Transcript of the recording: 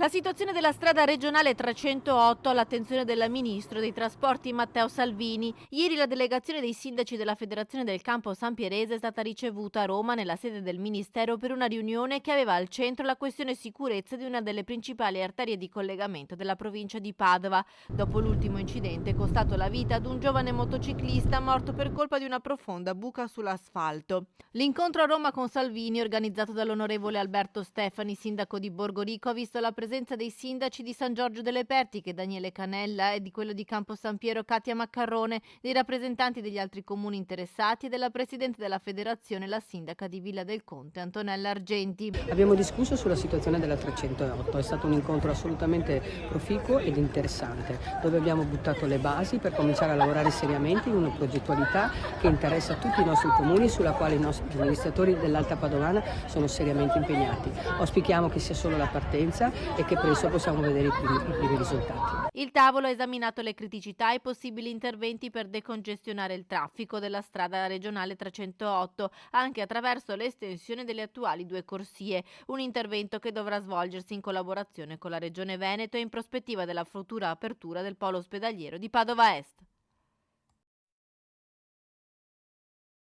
La situazione della strada regionale 308 all'attenzione del ministro dei trasporti Matteo Salvini. Ieri la delegazione dei sindaci della Federazione del Campo San Pierese è stata ricevuta a Roma nella sede del ministero per una riunione che aveva al centro la questione sicurezza di una delle principali arterie di collegamento della provincia di Padova, dopo l'ultimo incidente costato la vita ad un giovane motociclista morto per colpa di una profonda buca sull'asfalto. L'incontro a Roma con Salvini, organizzato dall'onorevole Alberto Stefani, sindaco di Borgorico, ha visto la presenza dei sindaci di San Giorgio delle Pertiche, Daniele Canella, e di quello di Campo San Piero, Katia Maccarrone, dei rappresentanti degli altri comuni interessati e della presidente della federazione, la sindaca di Villa del Conte, Antonella Argenti. Abbiamo discusso sulla situazione della 308, è stato un incontro assolutamente proficuo ed interessante, dove abbiamo buttato le basi per cominciare a lavorare seriamente in una progettualità che interessa tutti i nostri comuni, sulla quale i nostri amministratori dell'Alta Padovana sono seriamente impegnati. Auspichiamo che sia solo la partenza e che presto possiamo vedere i primi risultati. Il tavolo ha esaminato le criticità e i possibili interventi per decongestionare il traffico della strada regionale 308, anche attraverso l'estensione delle attuali due corsie, un intervento che dovrà svolgersi in collaborazione con la Regione Veneto e in prospettiva della futura apertura del polo ospedaliero di Padova Est.